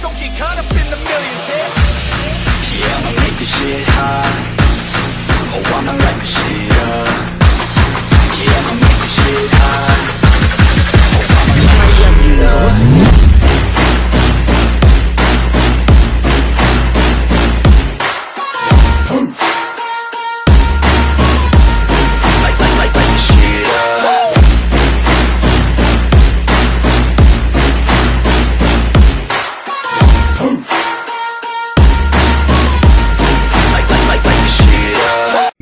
don't get caught up in the millions, Yeah, I'ma make this shit hot. Oh, I'ma light this shit up. Yeah, I'ma make this shit hot. Oh, I'ma light this shit up.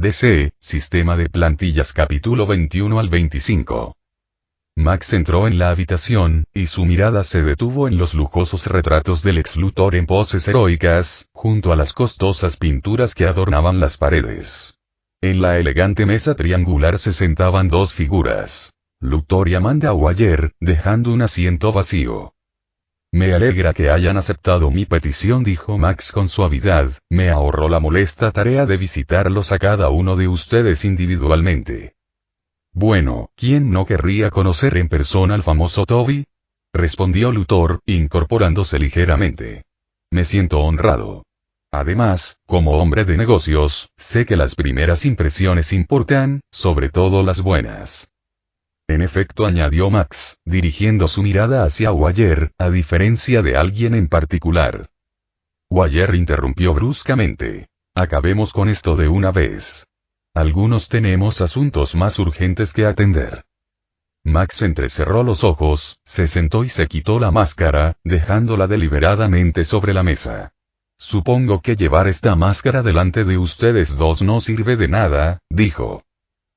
DC, Sistema de Plantillas capítulo 21 al 25. Max entró en la habitación, y su mirada se detuvo en los lujosos retratos del ex Luthor en poses heroicas, junto a las costosas pinturas que adornaban las paredes. En la elegante mesa triangular se sentaban dos figuras, Luthor y Amanda Waller, dejando un asiento vacío. Me alegra que hayan aceptado mi petición, dijo Max con suavidad, me ahorró la molesta tarea de visitarlos a cada uno de ustedes individualmente. Bueno, ¿quién no querría conocer en persona al famoso Toby? Respondió Luthor, incorporándose ligeramente. Me siento honrado. Además, como hombre de negocios, sé que las primeras impresiones importan, sobre todo las buenas. En efecto, añadió Max, dirigiendo su mirada hacia Waller, a diferencia de alguien en particular. Waller interrumpió bruscamente. Acabemos con esto de una vez. Algunos tenemos asuntos más urgentes que atender. Max entrecerró los ojos, se sentó y se quitó la máscara, dejándola deliberadamente sobre la mesa. Supongo que llevar esta máscara delante de ustedes dos no sirve de nada, dijo.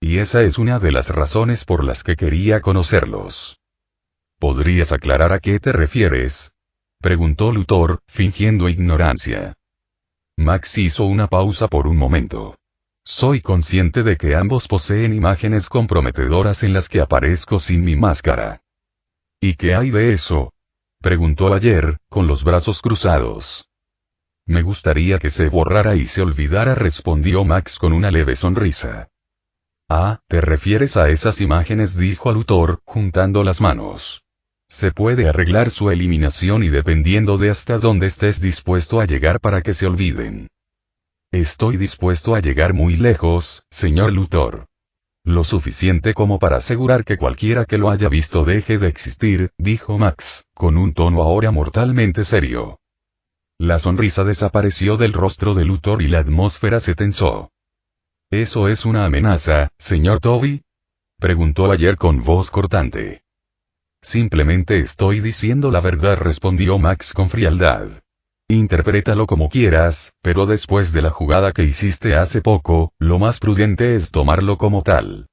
Y esa es una de las razones por las que quería conocerlos. ¿Podrías aclarar a qué te refieres? Preguntó Luthor, fingiendo ignorancia. Max hizo una pausa por un momento. Soy consciente de que ambos poseen imágenes comprometedoras en las que aparezco sin mi máscara. ¿Y qué hay de eso? Preguntó Waller, con los brazos cruzados. Me gustaría que se borrara y se olvidara, respondió Max con una leve sonrisa. Ah, ¿te refieres a esas imágenes?, dijo Luthor, juntando las manos. Se puede arreglar su eliminación y dependiendo de hasta dónde estés dispuesto a llegar para que se olviden. Estoy dispuesto a llegar muy lejos, señor Luthor. Lo suficiente como para asegurar que cualquiera que lo haya visto deje de existir, dijo Max, con un tono ahora mortalmente serio. La sonrisa desapareció del rostro de Luthor y la atmósfera se tensó. ¿Eso es una amenaza, señor Toby? Preguntó Waller con voz cortante. Simplemente estoy diciendo la verdad, respondió Max con frialdad. Interprétalo como quieras, pero después de la jugada que hiciste hace poco, lo más prudente es tomarlo como tal.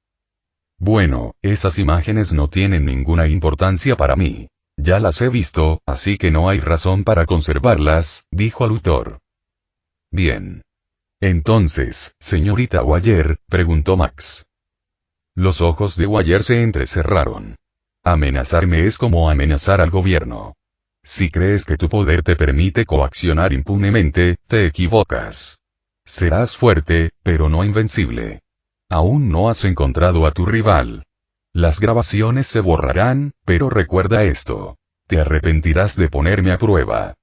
Bueno, esas imágenes no tienen ninguna importancia para mí. Ya las he visto, así que no hay razón para conservarlas, dijo Luthor. Bien. Entonces, señorita Waller, preguntó Max. Los ojos de Waller se entrecerraron. Amenazarme es como amenazar al gobierno. Si crees que tu poder te permite coaccionar impunemente, te equivocas. Serás fuerte, pero no invencible. Aún no has encontrado a tu rival. Las grabaciones se borrarán, pero recuerda esto. Te arrepentirás de ponerme a prueba.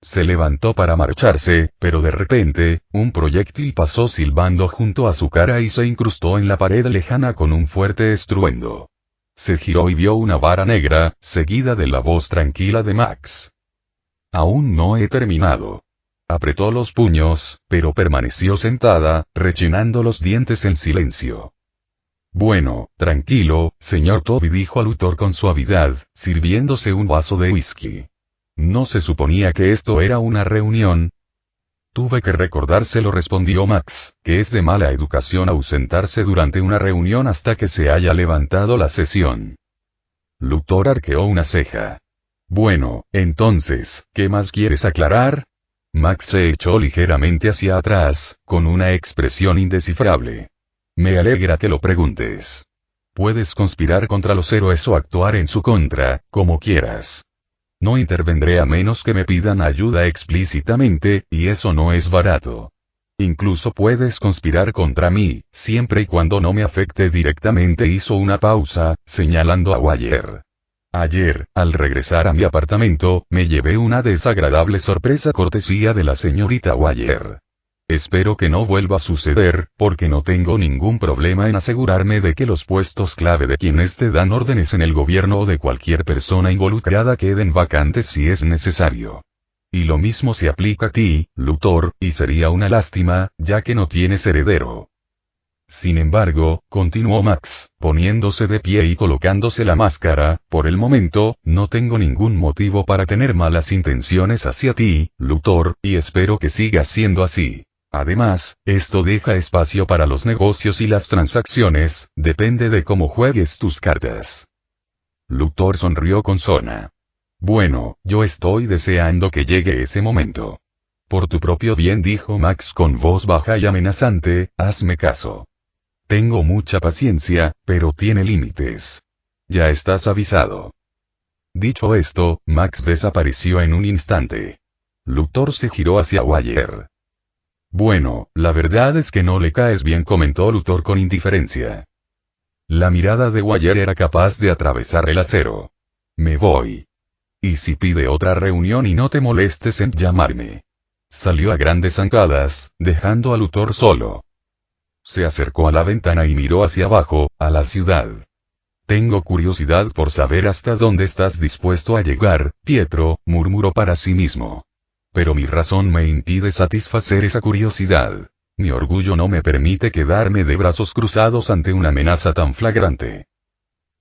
Se levantó para marcharse, pero de repente, un proyectil pasó silbando junto a su cara y se incrustó en la pared lejana con un fuerte estruendo. Se giró y vio una vara negra, seguida de la voz tranquila de Max. Aún no he terminado. Apretó los puños, pero permaneció sentada, rechinando los dientes en silencio. Bueno, tranquilo, señor Toby, dijo a Luthor con suavidad, sirviéndose un vaso de whisky. ¿No se suponía que esto era una reunión? Tuve que recordárselo, respondió Max, que es de mala educación ausentarse durante una reunión hasta que se haya levantado la sesión. Luthor arqueó una ceja. Bueno, entonces, ¿qué más quieres aclarar? Max se echó ligeramente hacia atrás, con una expresión indescifrable. Me alegra que lo preguntes. Puedes conspirar contra los héroes o actuar en su contra, como quieras. No intervendré a menos que me pidan ayuda explícitamente, y eso no es barato. Incluso puedes conspirar contra mí, siempre y cuando no me afecte directamente. Hizo una pausa, señalando a Waller. Ayer, al regresar a mi apartamento, me llevé una desagradable sorpresa cortesía de la señorita Wire. Espero que no vuelva a suceder, porque no tengo ningún problema en asegurarme de que los puestos clave de quienes te dan órdenes en el gobierno o de cualquier persona involucrada queden vacantes si es necesario. Y lo mismo se aplica a ti, Luthor, y sería una lástima, ya que no tienes heredero. Sin embargo, continuó Max, poniéndose de pie y colocándose la máscara, por el momento, no tengo ningún motivo para tener malas intenciones hacia ti, Luthor, y espero que siga siendo así. Además, esto deja espacio para los negocios y las transacciones, depende de cómo juegues tus cartas. Luthor sonrió con sorna. Bueno, yo estoy deseando que llegue ese momento. Por tu propio bien, dijo Max con voz baja y amenazante, hazme caso. Tengo mucha paciencia, pero tiene límites. Ya estás avisado. Dicho esto, Max desapareció en un instante. Luthor se giró hacia Wire. Bueno, la verdad es que no le caes bien, comentó Luthor con indiferencia. La mirada de Wire era capaz de atravesar el acero. Me voy. Y si pide otra reunión y no te molestes en llamarme. Salió a grandes zancadas, dejando a Luthor solo. Se acercó a la ventana y miró hacia abajo, a la ciudad. Tengo curiosidad por saber hasta dónde estás dispuesto a llegar, Pietro, murmuró para sí mismo. Pero mi razón me impide satisfacer esa curiosidad. Mi orgullo no me permite quedarme de brazos cruzados ante una amenaza tan flagrante.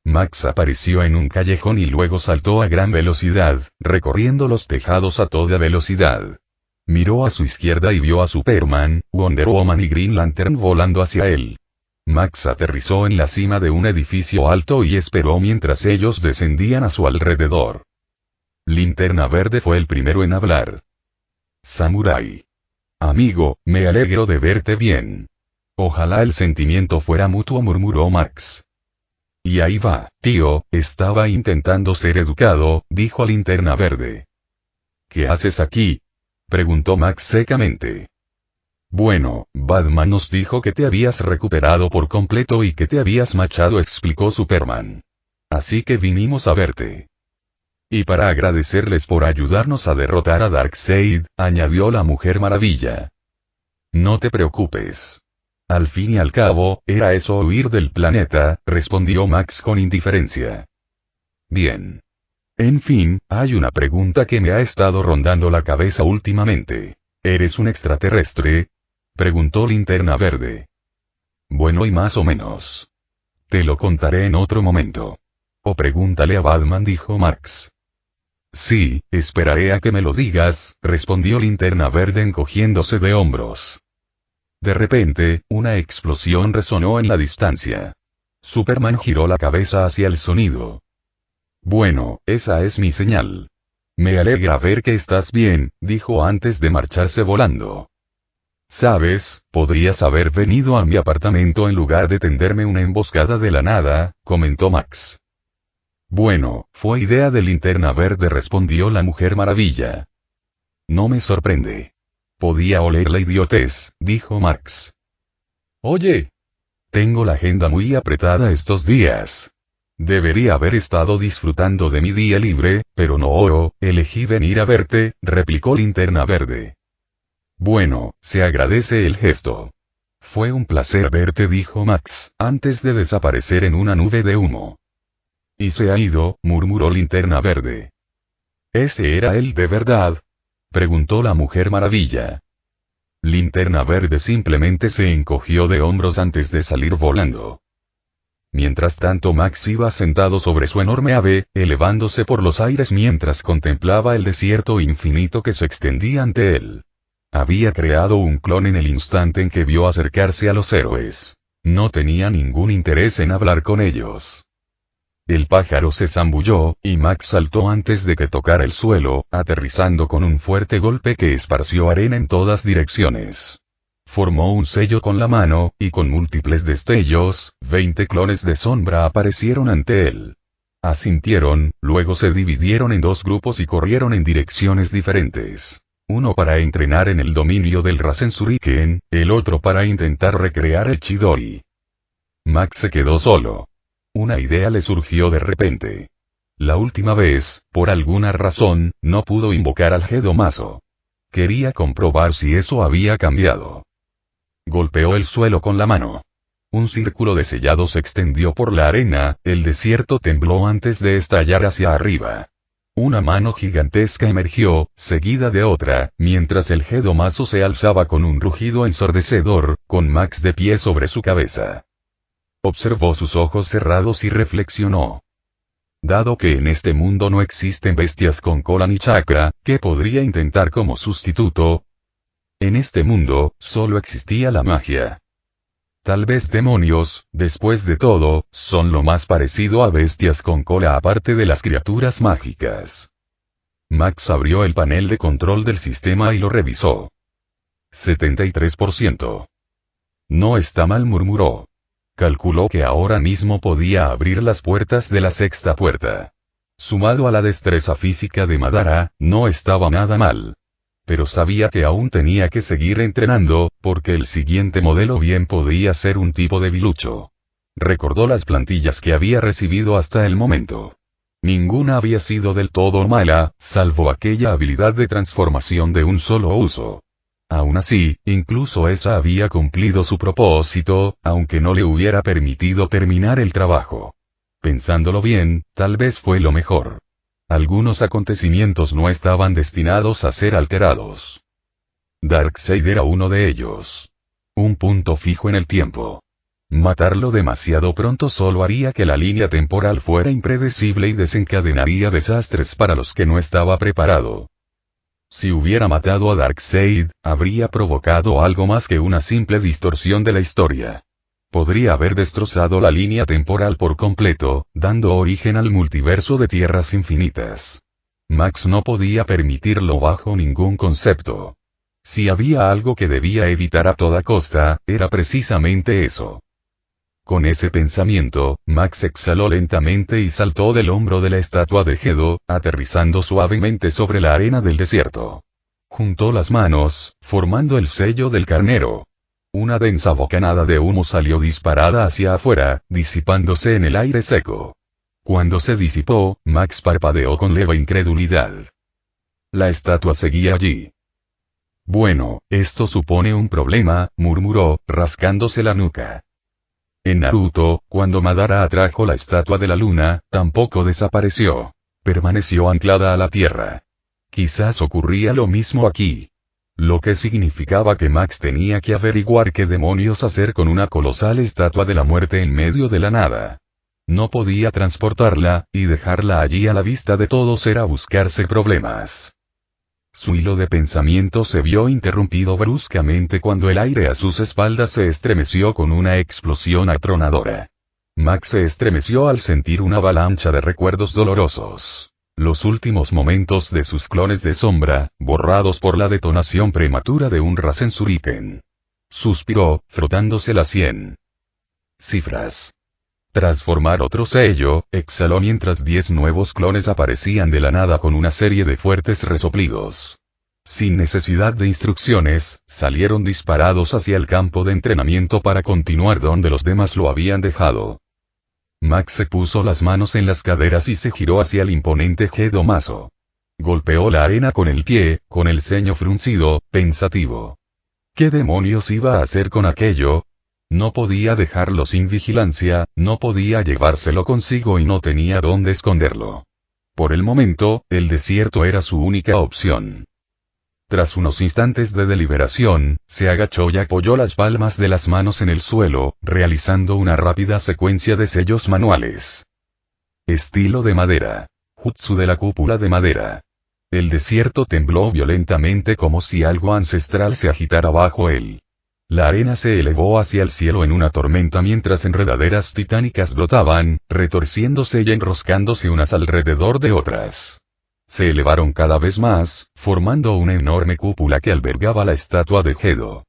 Max apareció en un callejón y luego saltó a gran velocidad, recorriendo los tejados a toda velocidad. Miró a su izquierda y vio a Superman, Wonder Woman y Green Lantern volando hacia él. Max aterrizó en la cima de un edificio alto y esperó mientras ellos descendían a su alrededor. Linterna Verde fue el primero en hablar. Samurai. Amigo, me alegro de verte bien. Ojalá el sentimiento fuera mutuo, murmuró Max. Y ahí va, tío, estaba intentando ser educado, dijo Linterna Verde. ¿Qué haces aquí?, preguntó Max secamente. Bueno, Batman nos dijo que te habías recuperado por completo y que te habías marchado, explicó Superman. Así que vinimos a verte. Y para agradecerles por ayudarnos a derrotar a Darkseid, añadió la Mujer Maravilla. No te preocupes. Al fin y al cabo, era eso huir del planeta, respondió Max con indiferencia. Bien. En fin, hay una pregunta que me ha estado rondando la cabeza últimamente. ¿Eres un extraterrestre?, preguntó Linterna Verde. Bueno, y más o menos. Te lo contaré en otro momento. O pregúntale a Batman, dijo Max. Sí, esperaré a que me lo digas, respondió Linterna Verde encogiéndose de hombros. De repente, una explosión resonó en la distancia. Superman giró la cabeza hacia el sonido. Bueno, esa es mi señal. Me alegra ver que estás bien, dijo antes de marcharse volando. Sabes, podrías haber venido a mi apartamento en lugar de tenderme una emboscada de la nada, comentó Max. Bueno, fue idea de Linterna Verde, respondió la Mujer Maravilla. No me sorprende. Podía oler la idiotez, dijo Max. Oye. Tengo la agenda muy apretada estos días. Debería haber estado disfrutando de mi día libre, pero no, elegí venir a verte, replicó Linterna Verde. Bueno, se agradece el gesto. Fue un placer verte, dijo Max, antes de desaparecer en una nube de humo. Y se ha ido, murmuró Linterna Verde. ¿Ese era él de verdad?, preguntó la Mujer Maravilla. Linterna Verde simplemente se encogió de hombros antes de salir volando. Mientras tanto, Max iba sentado sobre su enorme ave, elevándose por los aires mientras contemplaba el desierto infinito que se extendía ante él. Había creado un clon en el instante en que vio acercarse a los héroes. No tenía ningún interés en hablar con ellos. El pájaro se zambulló, y Max saltó antes de que tocara el suelo, aterrizando con un fuerte golpe que esparció arena en todas direcciones. Formó un sello con la mano, y con múltiples destellos, 20 clones de sombra aparecieron ante él. Asintieron, luego se dividieron en dos grupos y corrieron en direcciones diferentes. Uno para entrenar en el dominio del Rasen Shuriken, el otro para intentar recrear el Chidori. Max se quedó solo. Una idea le surgió de repente. La última vez, por alguna razón, no pudo invocar al Gedomazo. Quería comprobar si eso había cambiado. Golpeó el suelo con la mano. Un círculo de sellado se extendió por la arena, el desierto tembló antes de estallar hacia arriba. Una mano gigantesca emergió, seguida de otra, mientras el Gedomazo se alzaba con un rugido ensordecedor, con Max de pie sobre su cabeza. Observó sus ojos cerrados y reflexionó. Dado que en este mundo no existen bestias con cola ni chakra, ¿qué podría intentar como sustituto? En este mundo, solo existía la magia. Tal vez demonios, después de todo, son lo más parecido a bestias con cola aparte de las criaturas mágicas. Max abrió el panel de control del sistema y lo revisó. 73%. No está mal, murmuró. Calculó que ahora mismo podía abrir las puertas de la sexta puerta. Sumado a la destreza física de Madara, no estaba nada mal. Pero sabía que aún tenía que seguir entrenando, porque el siguiente modelo bien podría ser un tipo de bilucho. Recordó las plantillas que había recibido hasta el momento. Ninguna había sido del todo mala, salvo aquella habilidad de transformación de un solo uso. Aún así, incluso esa había cumplido su propósito, aunque no le hubiera permitido terminar el trabajo. Pensándolo bien, tal vez fue lo mejor. Algunos acontecimientos no estaban destinados a ser alterados. Darkseid era uno de ellos. Un punto fijo en el tiempo. Matarlo demasiado pronto solo haría que la línea temporal fuera impredecible y desencadenaría desastres para los que no estaba preparado. Si hubiera matado a Darkseid, habría provocado algo más que una simple distorsión de la historia. Podría haber destrozado la línea temporal por completo, dando origen al multiverso de tierras infinitas. Max no podía permitirlo bajo ningún concepto. Si había algo que debía evitar a toda costa, era precisamente eso. Con ese pensamiento, Max exhaló lentamente y saltó del hombro de la estatua de Gedo, aterrizando suavemente sobre la arena del desierto. Juntó las manos, formando el sello del carnero. Una densa bocanada de humo salió disparada hacia afuera, disipándose en el aire seco. Cuando se disipó, Max parpadeó con leve incredulidad. La estatua seguía allí. Bueno, esto supone un problema, murmuró, rascándose la nuca. En Naruto, cuando Madara atrajo la estatua de la luna, tampoco desapareció. Permaneció anclada a la tierra. Quizás ocurría lo mismo aquí. Lo que significaba que Max tenía que averiguar qué demonios hacer con una colosal estatua de la muerte en medio de la nada. No podía transportarla, y dejarla allí a la vista de todos era buscarse problemas. Su hilo de pensamiento se vio interrumpido bruscamente cuando el aire a sus espaldas se estremeció con una explosión atronadora. Max se estremeció al sentir una avalancha de recuerdos dolorosos. Los últimos momentos de sus clones de sombra, borrados por la detonación prematura de un Rasen Shuriken. Suspiró, frotándose la sien. Cifras. Tras formar otro sello, exhaló mientras 10 nuevos clones aparecían de la nada con una serie de fuertes resoplidos. Sin necesidad de instrucciones, salieron disparados hacia el campo de entrenamiento para continuar donde los demás lo habían dejado. Max se puso las manos en las caderas y se giró hacia el imponente Gedomazo. Golpeó la arena con el pie, con el ceño fruncido, pensativo. ¿Qué demonios iba a hacer con aquello? No podía dejarlo sin vigilancia, no podía llevárselo consigo y no tenía dónde esconderlo. Por el momento, el desierto era su única opción. Tras unos instantes de deliberación, se agachó y apoyó las palmas de las manos en el suelo, realizando una rápida secuencia de sellos manuales. Estilo de madera. Jutsu de la cúpula de madera. El desierto tembló violentamente como si algo ancestral se agitara bajo él. La arena se elevó hacia el cielo en una tormenta mientras enredaderas titánicas brotaban, retorciéndose y enroscándose unas alrededor de otras. Se elevaron cada vez más, formando una enorme cúpula que albergaba la estatua de Gedo.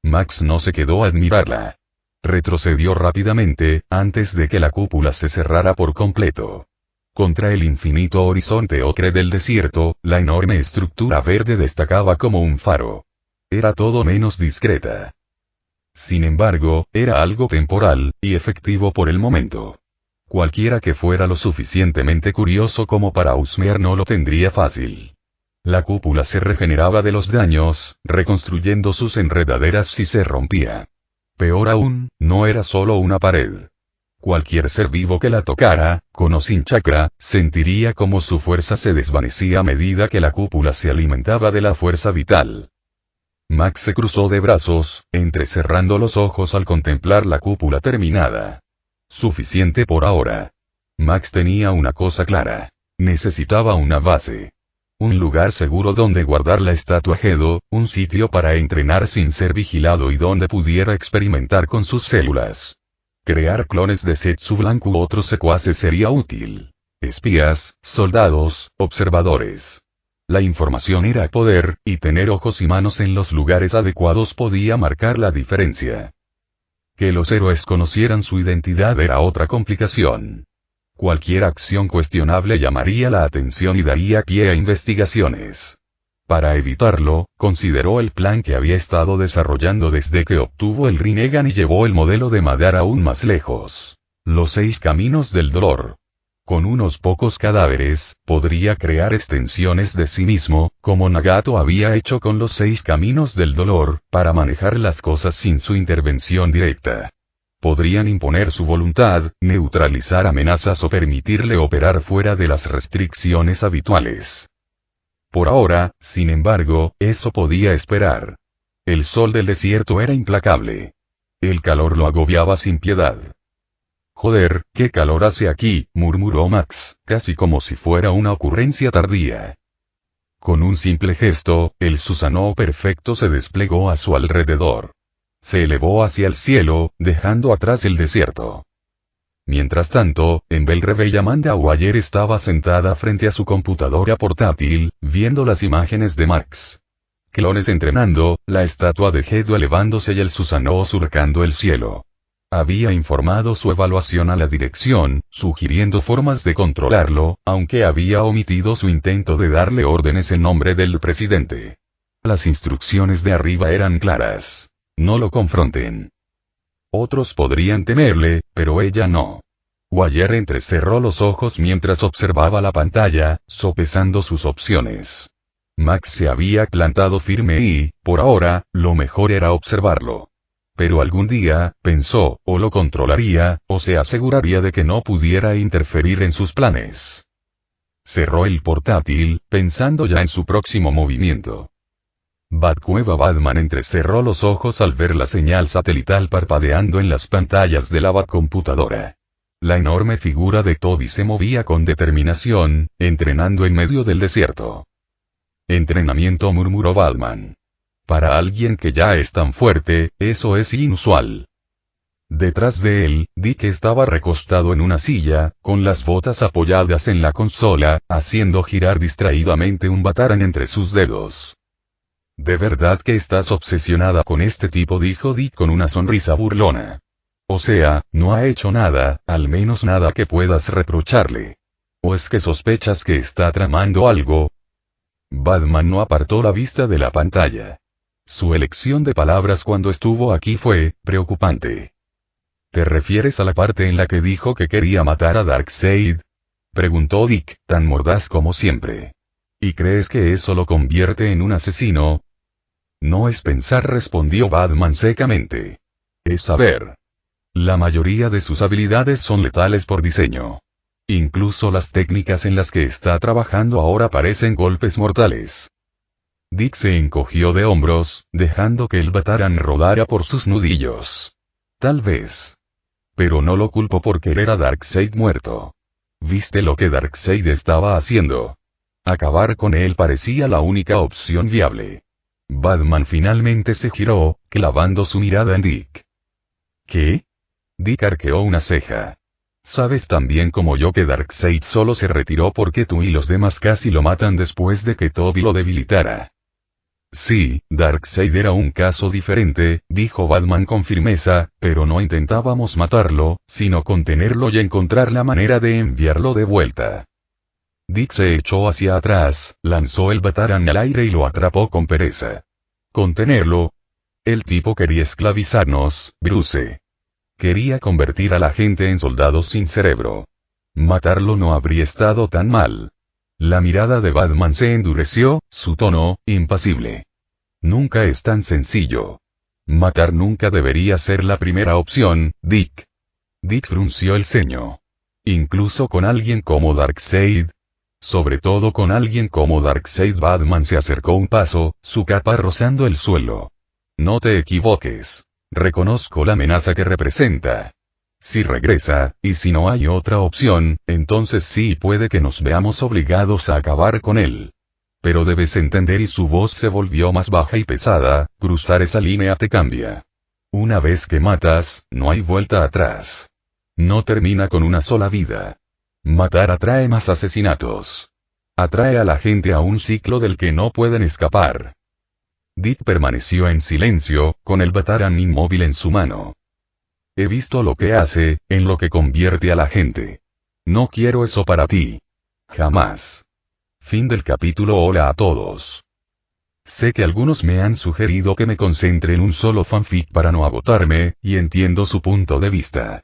Max no se quedó a admirarla. Retrocedió rápidamente, antes de que la cúpula se cerrara por completo. Contra el infinito horizonte ocre del desierto, la enorme estructura verde destacaba como un faro. Era todo menos discreta. Sin embargo, era algo temporal, y efectivo por el momento. Cualquiera que fuera lo suficientemente curioso como para husmear no lo tendría fácil. La cúpula se regeneraba de los daños, reconstruyendo sus enredaderas si se rompía. Peor aún, no era solo una pared. Cualquier ser vivo que la tocara, con o sin chakra, sentiría como su fuerza se desvanecía a medida que la cúpula se alimentaba de la fuerza vital. Max se cruzó de brazos, entrecerrando los ojos al contemplar la cúpula terminada. Suficiente por ahora. Max tenía una cosa clara. Necesitaba una base. Un lugar seguro donde guardar la estatua Gedo, un sitio para entrenar sin ser vigilado y donde pudiera experimentar con sus células. Crear clones de Zetsu Blanco u otros secuaces sería útil. Espías, soldados, observadores. La información era poder, y tener ojos y manos en los lugares adecuados podía marcar la diferencia. Que los héroes conocieran su identidad era otra complicación. Cualquier acción cuestionable llamaría la atención y daría pie a investigaciones. Para evitarlo, consideró el plan que había estado desarrollando desde que obtuvo el Rinnegan y llevó el modelo de Madara aún más lejos. Los 6 caminos del dolor. Con unos pocos cadáveres, podría crear extensiones de sí mismo, como Nagato había hecho con los 6 caminos del dolor, para manejar las cosas sin su intervención directa. Podrían imponer su voluntad, neutralizar amenazas o permitirle operar fuera de las restricciones habituales. Por ahora, sin embargo, eso podía esperar. El sol del desierto era implacable. El calor lo agobiaba sin piedad. Joder, qué calor hace aquí, murmuró Max, casi como si fuera una ocurrencia tardía. Con un simple gesto, el Susanoo perfecto se desplegó a su alrededor. Se elevó hacia el cielo, dejando atrás el desierto. Mientras tanto, en Belrebe Amanda Waller estaba sentada frente a su computadora portátil, viendo las imágenes de Max. Clones entrenando, la estatua de Gedo elevándose y el Susanoo surcando el cielo. Había informado su evaluación a la dirección, sugiriendo formas de controlarlo, aunque había omitido su intento de darle órdenes en nombre del presidente. Las instrucciones de arriba eran claras. No lo confronten. Otros podrían temerle, pero ella no. Waller entrecerró los ojos mientras observaba la pantalla, sopesando sus opciones. Max se había plantado firme y, por ahora, lo mejor era observarlo. Pero algún día, pensó, o lo controlaría, o se aseguraría de que no pudiera interferir en sus planes. Cerró el portátil, pensando ya en su próximo movimiento. Batcueva Batman entrecerró los ojos al ver la señal satelital parpadeando en las pantallas de la Batcomputadora. La enorme figura de Toby se movía con determinación, entrenando en medio del desierto. Entrenamiento, murmuró Batman. Para alguien que ya es tan fuerte, eso es inusual. Detrás de él, Dick estaba recostado en una silla, con las botas apoyadas en la consola, haciendo girar distraídamente un Bataran entre sus dedos. ¿De verdad que estás obsesionada con este tipo?, dijo Dick con una sonrisa burlona. O sea, no ha hecho nada, al menos nada que puedas reprocharle. ¿O es que sospechas que está tramando algo? Batman no apartó la vista de la pantalla. Su elección de palabras cuando estuvo aquí fue preocupante. ¿Te refieres a la parte en la que dijo que quería matar a Darkseid?, preguntó Dick, tan mordaz como siempre. ¿Y crees que eso lo convierte en un asesino? No es pensar, respondió Batman secamente. Es saber. La mayoría de sus habilidades son letales por diseño. Incluso las técnicas en las que está trabajando ahora parecen golpes mortales. Dick se encogió de hombros, dejando que el Bataran rodara por sus nudillos. Tal vez. Pero no lo culpo por querer a Darkseid muerto. ¿Viste lo que Darkseid estaba haciendo? Acabar con él parecía la única opción viable. Batman finalmente se giró, clavando su mirada en Dick. ¿Qué? Dick arqueó una ceja. Sabes tan bien como yo que Darkseid solo se retiró porque tú y los demás casi lo matan después de que Toby lo debilitara. Sí, Darkseid era un caso diferente, dijo Batman con firmeza, pero no intentábamos matarlo, sino contenerlo y encontrar la manera de enviarlo de vuelta. Dick se echó hacia atrás, lanzó el Bataran al aire y lo atrapó con pereza. ¿Contenerlo? El tipo quería esclavizarnos, Bruce. Quería convertir a la gente en soldados sin cerebro. Matarlo no habría estado tan mal. La mirada de Batman se endureció, su tono, impasible. Nunca es tan sencillo. Matar nunca debería ser la primera opción, Dick. Dick frunció el ceño. Incluso con alguien como Darkseid. Sobre todo con alguien como Darkseid. Batman se acercó un paso, su capa rozando el suelo. No te equivoques. Reconozco la amenaza que representa. Si regresa, y si no hay otra opción, entonces sí puede que nos veamos obligados a acabar con él. Pero debes entender, y su voz se volvió más baja y pesada, cruzar esa línea te cambia. Una vez que matas, no hay vuelta atrás. No termina con una sola vida. Matar atrae más asesinatos. Atrae a la gente a un ciclo del que no pueden escapar. Dick permaneció en silencio, con el batarán inmóvil en su mano. He visto lo que hace, en lo que convierte a la gente. No quiero eso para ti. Jamás. Fin del capítulo. Hola a todos. Sé que algunos me han sugerido que me concentre en un solo fanfic para no agotarme, y entiendo su punto de vista.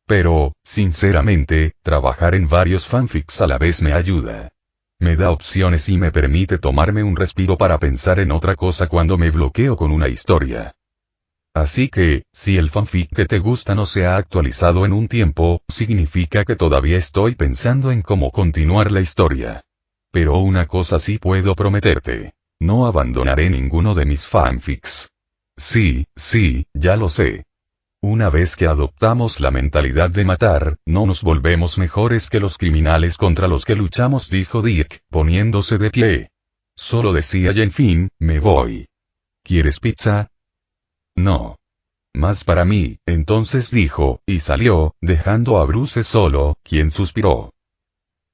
Pero, sinceramente, trabajar en varios fanfics a la vez me ayuda. Me da opciones y me permite tomarme un respiro para pensar en otra cosa cuando me bloqueo con una historia. Así que, si el fanfic que te gusta no se ha actualizado en un tiempo, significa que todavía estoy pensando en cómo continuar la historia. Pero una cosa sí puedo prometerte. No abandonaré ninguno de mis fanfics. Sí, ya lo sé. Una vez que adoptamos la mentalidad de matar, no nos volvemos mejores que los criminales contra los que luchamos, dijo Dick, poniéndose de pie. Solo decía y en fin, me voy. ¿Quieres pizza? No. Más para mí, entonces dijo, y salió, dejando a Bruce solo, quien suspiró.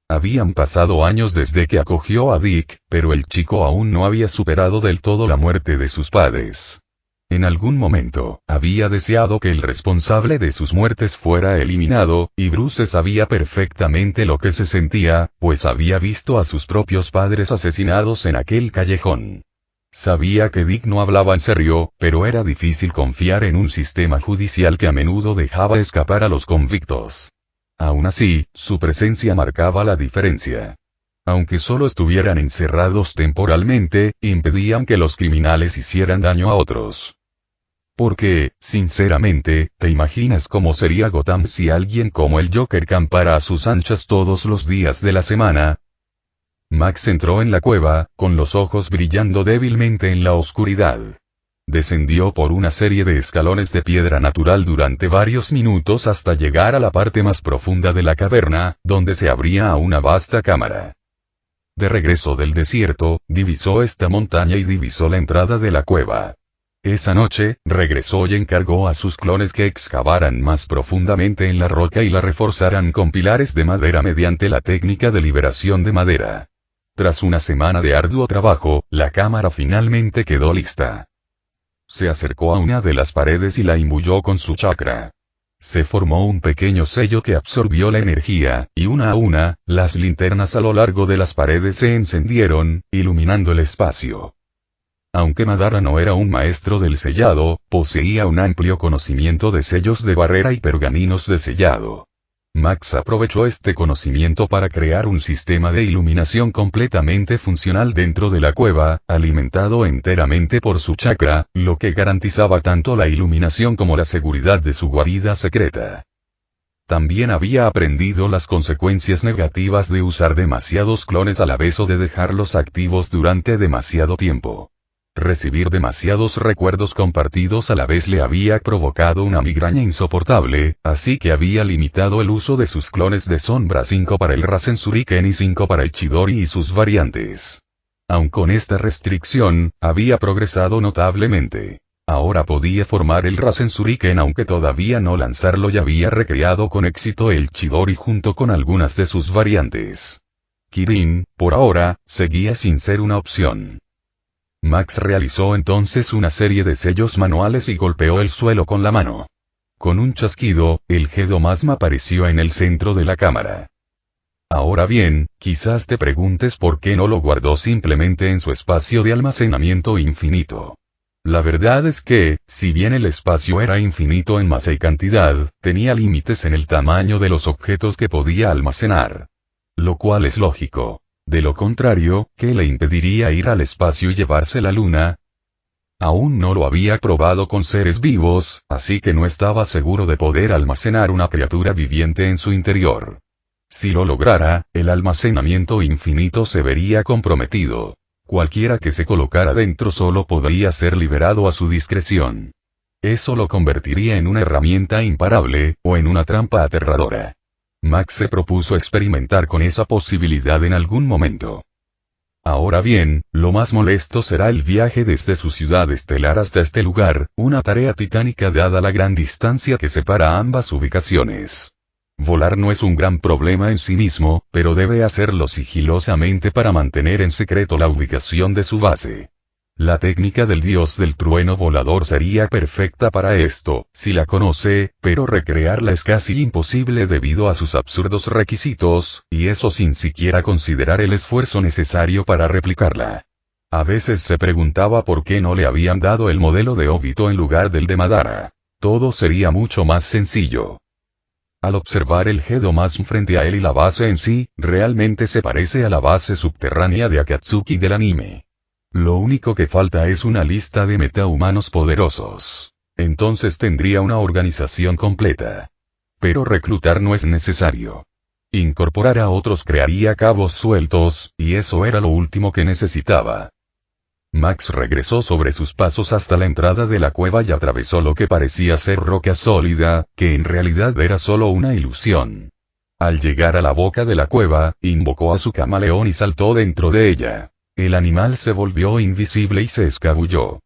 Habían pasado años desde que acogió a Dick, pero el chico aún no había superado del todo la muerte de sus padres. En algún momento, había deseado que el responsable de sus muertes fuera eliminado, y Bruce sabía perfectamente lo que se sentía, pues había visto a sus propios padres asesinados en aquel callejón. Sabía que Dick no hablaba en serio, pero era difícil confiar en un sistema judicial que a menudo dejaba escapar a los convictos. Aún así, su presencia marcaba la diferencia. Aunque solo estuvieran encerrados temporalmente, impedían que los criminales hicieran daño a otros. Porque, sinceramente, ¿te imaginas cómo sería Gotham si alguien como el Joker campara a sus anchas todos los días de la semana? Max entró en la cueva, con los ojos brillando débilmente en la oscuridad. Descendió por una serie de escalones de piedra natural durante varios minutos hasta llegar a la parte más profunda de la caverna, donde se abría a una vasta cámara. De regreso del desierto, divisó esta montaña y divisó la entrada de la cueva. Esa noche, regresó y encargó a sus clones que excavaran más profundamente en la roca y la reforzaran con pilares de madera mediante la técnica de liberación de madera. Tras una semana de arduo trabajo, la cámara finalmente quedó lista. Se acercó a una de las paredes y la imbuyó con su chakra. Se formó un pequeño sello que absorbió la energía, y una a una, las linternas a lo largo de las paredes se encendieron, iluminando el espacio. Aunque Madara no era un maestro del sellado, poseía un amplio conocimiento de sellos de barrera y pergaminos de sellado. Max aprovechó este conocimiento para crear un sistema de iluminación completamente funcional dentro de la cueva, alimentado enteramente por su chakra, lo que garantizaba tanto la iluminación como la seguridad de su guarida secreta. También había aprendido las consecuencias negativas de usar demasiados clones a la vez o de dejarlos activos durante demasiado tiempo. Recibir demasiados recuerdos compartidos a la vez le había provocado una migraña insoportable, así que había limitado el uso de sus clones de sombra 5 para el Rasen Shuriken y 5 para el Chidori y sus variantes. Aun con esta restricción, había progresado notablemente. Ahora podía formar el Rasen Shuriken aunque todavía no lanzarlo y había recreado con éxito el Chidori junto con algunas de sus variantes. Kirin, por ahora, seguía sin ser una opción. Max realizó entonces una serie de sellos manuales y golpeó el suelo con la mano. Con un chasquido, el Gedomasma apareció en el centro de la cámara. Ahora bien, quizás te preguntes por qué no lo guardó simplemente en su espacio de almacenamiento infinito. La verdad es que, si bien el espacio era infinito en masa y cantidad, tenía límites en el tamaño de los objetos que podía almacenar. Lo cual es lógico. De lo contrario, ¿qué le impediría ir al espacio y llevarse la luna? Aún no lo había probado con seres vivos, así que no estaba seguro de poder almacenar una criatura viviente en su interior. Si lo lograra, el almacenamiento infinito se vería comprometido. Cualquiera que se colocara dentro solo podría ser liberado a su discreción. Eso lo convertiría en una herramienta imparable, o en una trampa aterradora. Max se propuso experimentar con esa posibilidad en algún momento. Ahora bien, lo más molesto será el viaje desde su ciudad estelar hasta este lugar, una tarea titánica dada la gran distancia que separa ambas ubicaciones. Volar no es un gran problema en sí mismo, pero debe hacerlo sigilosamente para mantener en secreto la ubicación de su base. La técnica del dios del trueno volador sería perfecta para esto, si la conoce, pero recrearla es casi imposible debido a sus absurdos requisitos, y eso sin siquiera considerar el esfuerzo necesario para replicarla. A veces se preguntaba por qué no le habían dado el modelo de Obito en lugar del de Madara. Todo sería mucho más sencillo. Al observar el Gedomas frente a él y la base en sí, realmente se parece a la base subterránea de Akatsuki del anime. Lo único que falta es una lista de metahumanos poderosos. Entonces tendría una organización completa. Pero reclutar no es necesario. Incorporar a otros crearía cabos sueltos, y eso era lo último que necesitaba. Max regresó sobre sus pasos hasta la entrada de la cueva y atravesó lo que parecía ser roca sólida, que en realidad era solo una ilusión. Al llegar a la boca de la cueva, invocó a su camaleón y saltó dentro de ella. El animal se volvió invisible y se escabulló.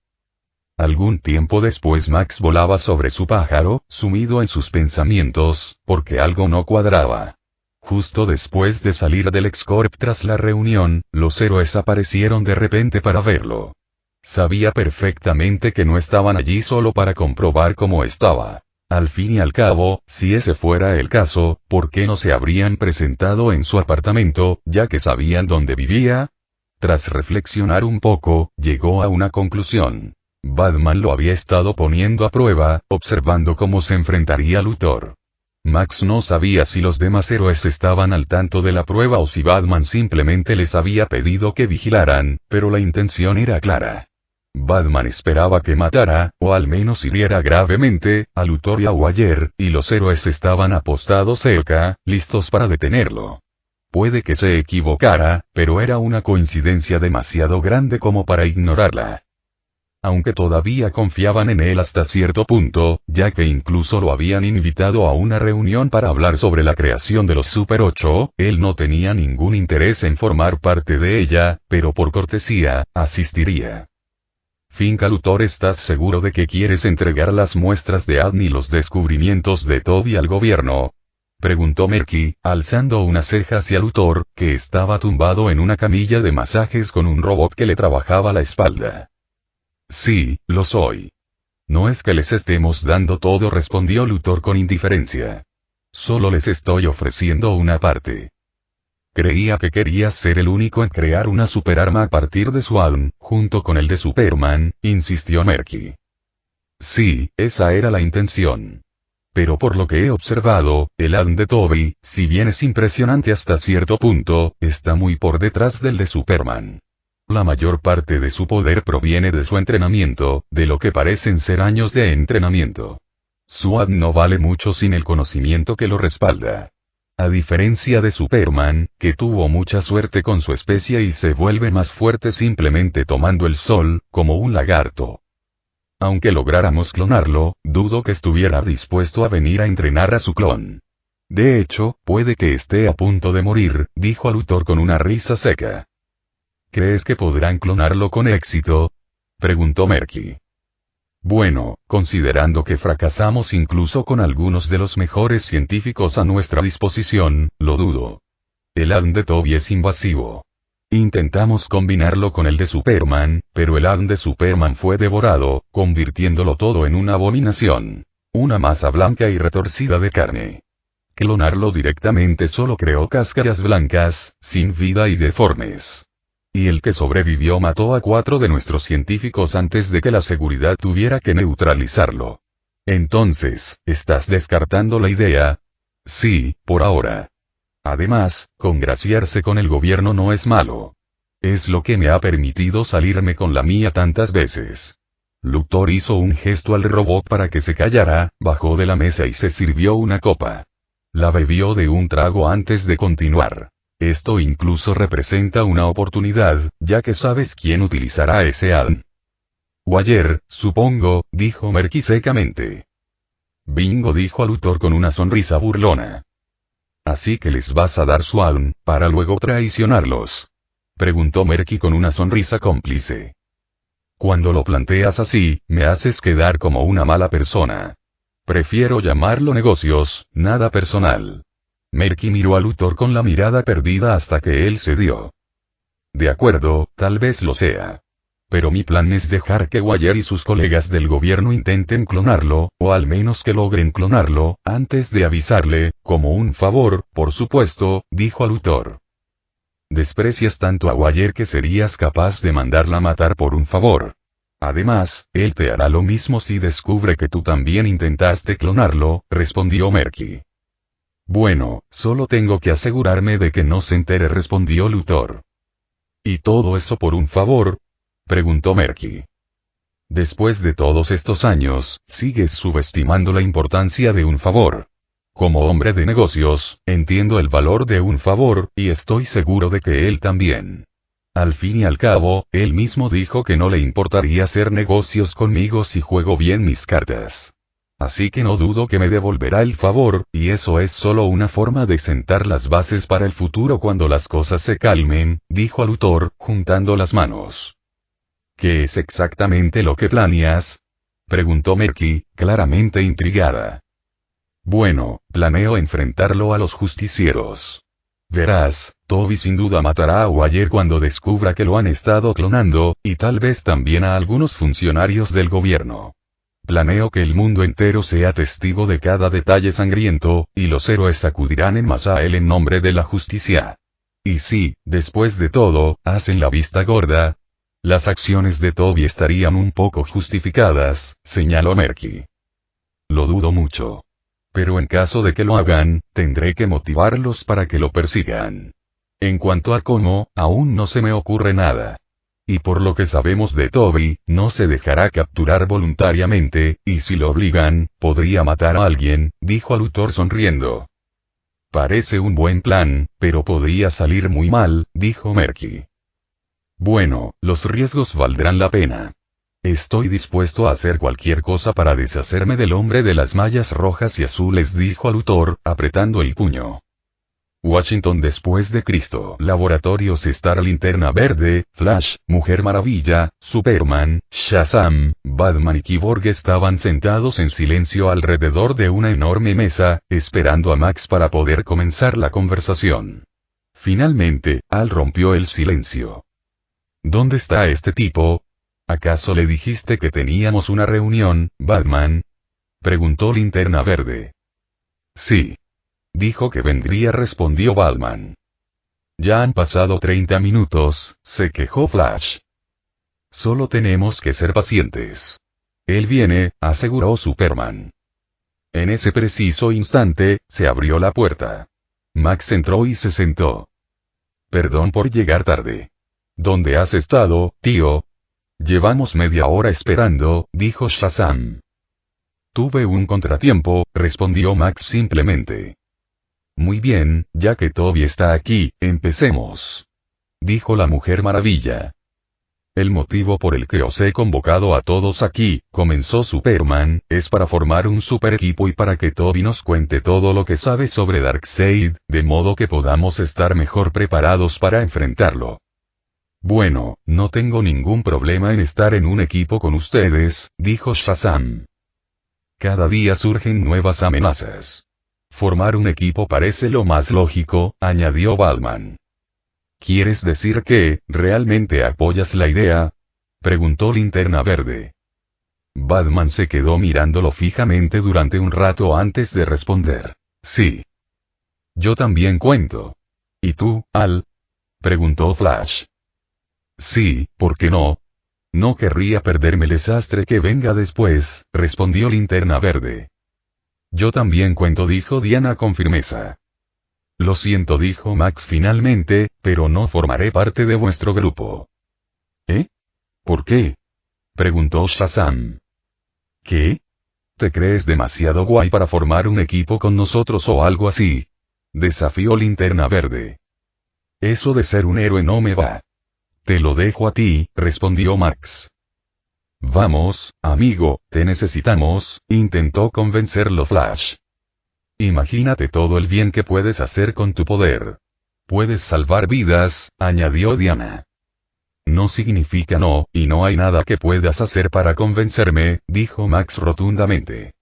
Algún tiempo después Max volaba sobre su pájaro, sumido en sus pensamientos, porque algo no cuadraba. Justo después de salir del X-Corp tras la reunión, los héroes aparecieron de repente para verlo. Sabía perfectamente que no estaban allí solo para comprobar cómo estaba. Al fin y al cabo, si ese fuera el caso, ¿por qué no se habrían presentado en su apartamento, ya que sabían dónde vivía? Tras reflexionar un poco, llegó a una conclusión. Batman lo había estado poniendo a prueba, observando cómo se enfrentaría a Luthor. Max no sabía si los demás héroes estaban al tanto de la prueba o si Batman simplemente les había pedido que vigilaran, pero la intención era clara. Batman esperaba que matara, o al menos hiriera gravemente, a Luthor y a Waller, y los héroes estaban apostados cerca, listos para detenerlo. Puede que se equivocara, pero era una coincidencia demasiado grande como para ignorarla. Aunque todavía confiaban en él hasta cierto punto, ya que incluso lo habían invitado a una reunión para hablar sobre la creación de los Super 8, él no tenía ningún interés en formar parte de ella, pero por cortesía, asistiría. Finca Luthor, ¿estás seguro de que quieres entregar las muestras de ADN y los descubrimientos de Toby al gobierno? Preguntó Merky, alzando una ceja hacia Luthor, que estaba tumbado en una camilla de masajes con un robot que le trabajaba la espalda. Sí, lo soy. No es que les estemos dando todo, respondió Luthor con indiferencia. Solo les estoy ofreciendo una parte. Creía que querías ser el único en crear una superarma a partir de su ADN, junto con el de Superman, insistió Merky. Sí, esa era la intención. Pero por lo que he observado, el ADN de Toby, si bien es impresionante hasta cierto punto, está muy por detrás del de Superman. La mayor parte de su poder proviene de su entrenamiento, de lo que parecen ser años de entrenamiento. Su ADN no vale mucho sin el conocimiento que lo respalda. A diferencia de Superman, que tuvo mucha suerte con su especie y se vuelve más fuerte simplemente tomando el sol, como un lagarto. Aunque lográramos clonarlo, dudo que estuviera dispuesto a venir a entrenar a su clon. De hecho, puede que esté a punto de morir, dijo Luthor con una risa seca. ¿Crees que podrán clonarlo con éxito? Preguntó Merky. Bueno, considerando que fracasamos incluso con algunos de los mejores científicos a nuestra disposición, lo dudo. El ADN de Toby es invasivo. Intentamos combinarlo con el de Superman, pero el ADN de Superman fue devorado, convirtiéndolo todo en una abominación. Una masa blanca y retorcida de carne. Clonarlo directamente solo creó cáscaras blancas, sin vida y deformes. Y el que sobrevivió mató a 4 de nuestros científicos antes de que la seguridad tuviera que neutralizarlo. Entonces, ¿estás descartando la idea? Sí, por ahora. Además, congraciarse con el gobierno no es malo. Es lo que me ha permitido salirme con la mía tantas veces. Luthor hizo un gesto al robot para que se callara, bajó de la mesa y se sirvió una copa. La bebió de un trago antes de continuar. Esto incluso representa una oportunidad, ya que sabes quién utilizará ese ADN. Wire, supongo, dijo Merky secamente. Bingo, dijo Luthor con una sonrisa burlona. ¿Así que les vas a dar su ADN, para luego traicionarlos? Preguntó Merky con una sonrisa cómplice. Cuando lo planteas así, me haces quedar como una mala persona. Prefiero llamarlo negocios, nada personal. Merky miró a Luthor con la mirada perdida hasta que él cedió. De acuerdo, tal vez lo sea. Pero mi plan es dejar que Wire y sus colegas del gobierno intenten clonarlo, o al menos que logren clonarlo, antes de avisarle, como un favor, por supuesto, dijo Luthor. Desprecias tanto a Wire que serías capaz de mandarla matar por un favor. Además, él te hará lo mismo si descubre que tú también intentaste clonarlo, respondió Merky. Bueno, solo tengo que asegurarme de que no se entere, respondió Luthor. ¿Y todo eso por un favor? Preguntó Merky. Después de todos estos años, sigues subestimando la importancia de un favor. Como hombre de negocios, entiendo el valor de un favor, y estoy seguro de que él también. Al fin y al cabo, él mismo dijo que no le importaría hacer negocios conmigo si juego bien mis cartas. Así que no dudo que me devolverá el favor, y eso es solo una forma de sentar las bases para el futuro cuando las cosas se calmen, dijo Luthor, juntando las manos. ¿Qué es exactamente lo que planeas? Preguntó Merky, claramente intrigada. Bueno, planeo enfrentarlo a los justicieros. Verás, Toby sin duda matará a Wire cuando descubra que lo han estado clonando, y tal vez también a algunos funcionarios del gobierno. Planeo que el mundo entero sea testigo de cada detalle sangriento, y los héroes acudirán en masa a él en nombre de la justicia. Y si, después de todo, hacen la vista gorda, las acciones de Toby estarían un poco justificadas, señaló Merky. Lo dudo mucho. Pero en caso de que lo hagan, tendré que motivarlos para que lo persigan. En cuanto a cómo, aún no se me ocurre nada. Y por lo que sabemos de Toby, no se dejará capturar voluntariamente, y si lo obligan, podría matar a alguien, dijo Luthor sonriendo. Parece un buen plan, pero podría salir muy mal, dijo Merky. Bueno, los riesgos valdrán la pena. Estoy dispuesto a hacer cualquier cosa para deshacerme del hombre de las mallas rojas y azules, dijo Luthor, apretando el puño. Washington después de Cristo. Laboratorios Star, Linterna Verde, Flash, Mujer Maravilla, Superman, Shazam, Batman y Cyborg estaban sentados en silencio alrededor de una enorme mesa, esperando a Max para poder comenzar la conversación. Finalmente, Al rompió el silencio. ¿Dónde está este tipo? ¿Acaso le dijiste que teníamos una reunión, Batman? Preguntó Linterna Verde. Sí. Dijo que vendría, respondió Batman. Ya han pasado 30 minutos, se quejó Flash. Solo tenemos que ser pacientes. Él viene, aseguró Superman. En ese preciso instante, se abrió la puerta. Max entró y se sentó. Perdón por llegar tarde. ¿Dónde has estado, tío? Llevamos media hora esperando, dijo Shazam. Tuve un contratiempo, respondió Max simplemente. Muy bien, ya que Toby está aquí, empecemos. Dijo la Mujer Maravilla. El motivo por el que os he convocado a todos aquí, comenzó Superman, es para formar un super equipo y para que Toby nos cuente todo lo que sabe sobre Darkseid, de modo que podamos estar mejor preparados para enfrentarlo. Bueno, no tengo ningún problema en estar en un equipo con ustedes, dijo Shazam. Cada día surgen nuevas amenazas. Formar un equipo parece lo más lógico, añadió Batman. ¿Quieres decir que, realmente apoyas la idea? Preguntó Linterna Verde. Batman se quedó mirándolo fijamente durante un rato antes de responder. Sí. Yo también cuento. ¿Y tú, Al? Preguntó Flash. Sí, ¿por qué no? No querría perderme el desastre que venga después, respondió Linterna Verde. Yo también cuento, dijo Diana con firmeza. Lo siento, dijo Max finalmente, pero no formaré parte de vuestro grupo. ¿Eh? ¿Por qué? Preguntó Shazam. ¿Qué? ¿Te crees demasiado guay para formar un equipo con nosotros o algo así? Desafió Linterna Verde. Eso de ser un héroe no me va. Te lo dejo a ti, respondió Max. Vamos, amigo, te necesitamos, intentó convencerlo Flash. Imagínate todo el bien que puedes hacer con tu poder. Puedes salvar vidas, añadió Diana. No significa no, y no hay nada que puedas hacer para convencerme, dijo Max rotundamente.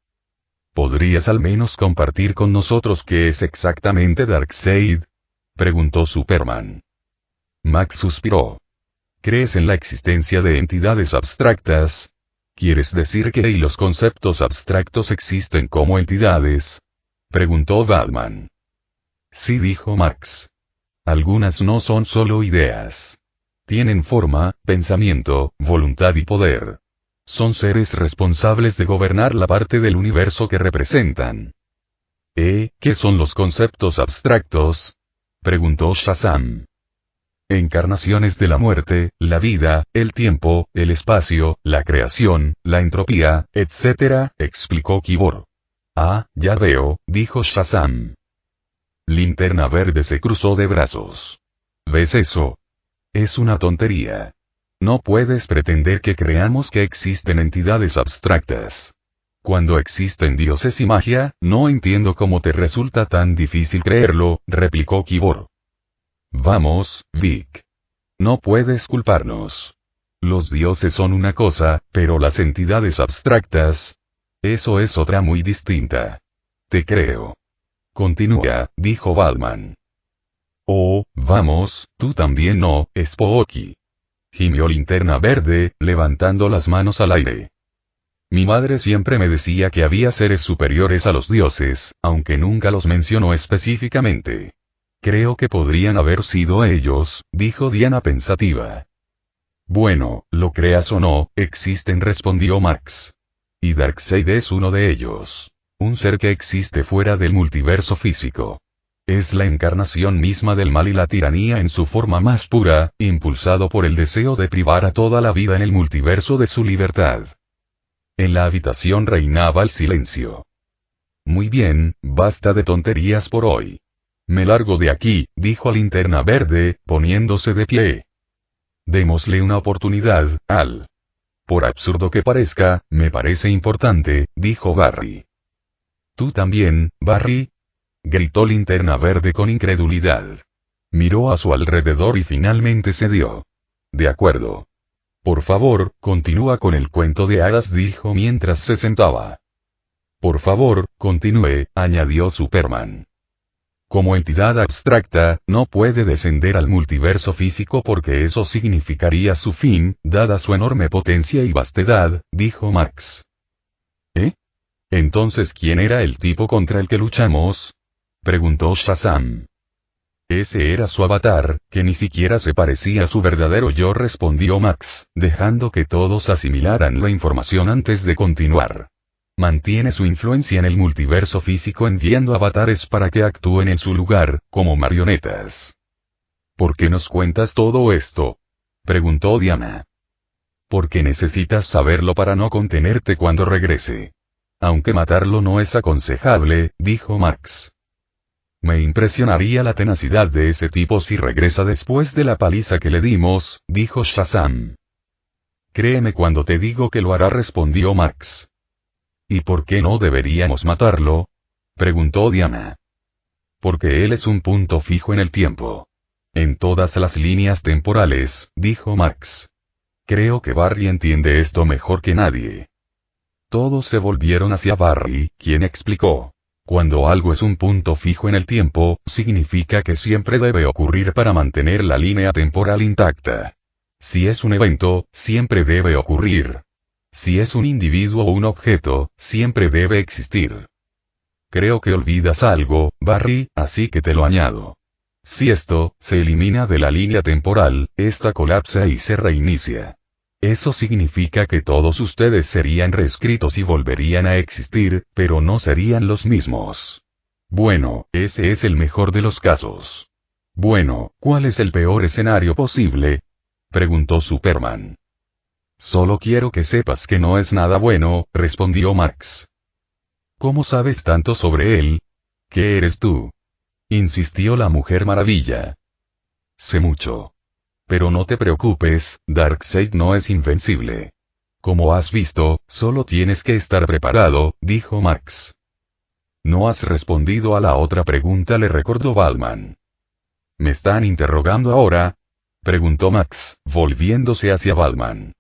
¿Podrías al menos compartir con nosotros qué es exactamente Darkseid? Preguntó Superman. Max suspiró. ¿Crees en la existencia de entidades abstractas? ¿Quieres decir que los conceptos abstractos existen como entidades? Preguntó Batman. Sí, dijo Max. Algunas no son solo ideas. Tienen forma, pensamiento, voluntad y poder. Son seres responsables de gobernar la parte del universo que representan. ¿Qué son los conceptos abstractos? Preguntó Shazam. Encarnaciones de la muerte, la vida, el tiempo, el espacio, la creación, la entropía, etc., explicó Kibor. Ah, ya veo, dijo Shazam. Linterna Verde se cruzó de brazos. ¿Ves eso? Es una tontería. No puedes pretender que creamos que existen entidades abstractas. Cuando existen dioses y magia, no entiendo cómo te resulta tan difícil creerlo, replicó Kibor. Vamos, Vic. No puedes culparnos. Los dioses son una cosa, pero las entidades abstractas, eso es otra muy distinta. Te creo. Continúa, dijo Batman. Oh, vamos, tú también no, Spooky. Gimió Linterna Verde, levantando las manos al aire. Mi madre siempre me decía que había seres superiores a los dioses, aunque nunca los mencionó específicamente. Creo que podrían haber sido ellos, dijo Diana pensativa. Bueno, lo creas o no, existen, respondió Max. Y Darkseid es uno de ellos. Un ser que existe fuera del multiverso físico. Es la encarnación misma del mal y la tiranía en su forma más pura, impulsado por el deseo de privar a toda la vida en el multiverso de su libertad. En la habitación reinaba el silencio. Muy bien, basta de tonterías por hoy. Me largo de aquí, dijo Linterna Verde, poniéndose de pie. Démosle una oportunidad, Al. Por absurdo que parezca, me parece importante, dijo Barry. ¿Tú también, Barry? Gritó Linterna Verde con incredulidad. Miró a su alrededor y finalmente cedió. De acuerdo. Por favor, continúa con el cuento de hadas, dijo mientras se sentaba. Por favor, continúe, añadió Superman. Como entidad abstracta, no puede descender al multiverso físico porque eso significaría su fin, dada su enorme potencia y vastedad, dijo Max. Entonces, ¿quién era el tipo contra el que luchamos? Preguntó Shazam. Ese era su avatar, que ni siquiera se parecía a su verdadero yo, respondió Max, dejando que todos asimilaran la información antes de continuar. Mantiene su influencia en el multiverso físico enviando avatares para que actúen en su lugar, como marionetas. ¿Por qué nos cuentas todo esto? Preguntó Diana. Porque necesitas saberlo para no contenerte cuando regrese. Aunque matarlo no es aconsejable, dijo Max. Me impresionaría la tenacidad de ese tipo si regresa después de la paliza que le dimos, dijo Shazam. Créeme cuando te digo que lo hará, respondió Max. ¿Y por qué no deberíamos matarlo? Preguntó Diana. Porque él es un punto fijo en el tiempo. En todas las líneas temporales, dijo Max. Creo que Barry entiende esto mejor que nadie. Todos se volvieron hacia Barry, quien explicó. Cuando algo es un punto fijo en el tiempo, significa que siempre debe ocurrir para mantener la línea temporal intacta. Si es un evento, siempre debe ocurrir. Si es un individuo o un objeto, siempre debe existir. Creo que olvidas algo, Barry, así que te lo añado. Si esto se elimina de la línea temporal, esta colapsa y se reinicia. Eso significa que todos ustedes serían reescritos y volverían a existir, pero no serían los mismos. Bueno, ese es el mejor de los casos. Bueno, ¿cuál es el peor escenario posible?, preguntó Superman. Solo quiero que sepas que no es nada bueno, respondió Max. ¿Cómo sabes tanto sobre él? ¿Qué eres tú?, insistió la Mujer Maravilla. Sé mucho. Pero no te preocupes, Darkseid no es invencible. Como has visto, solo tienes que estar preparado, dijo Max. No has respondido a la otra pregunta, le recordó Batman. ¿Me están interrogando ahora?, preguntó Max, volviéndose hacia Batman.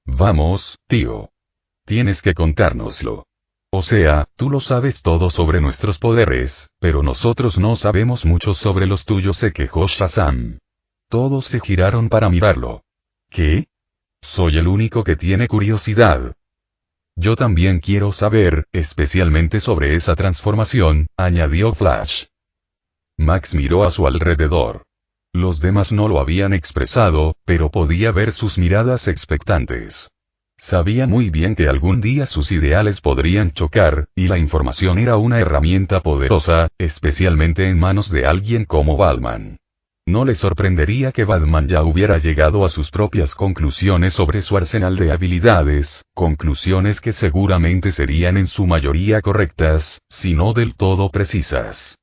Vamos, tío. Tienes que contárnoslo. O sea, tú lo sabes todo sobre nuestros poderes, pero nosotros no sabemos mucho sobre los tuyos, se quejó Shazam. Todos se giraron para mirarlo. ¿Qué? Soy el único que tiene curiosidad. Yo también quiero saber, especialmente sobre esa transformación, añadió Flash. Max miró a su alrededor. Los demás no lo habían expresado, pero podía ver sus miradas expectantes. Sabía muy bien que algún día sus ideales podrían chocar, y la información era una herramienta poderosa, especialmente en manos de alguien como Batman. No le sorprendería que Batman ya hubiera llegado a sus propias conclusiones sobre su arsenal de habilidades, conclusiones que seguramente serían en su mayoría correctas, si no del todo precisas.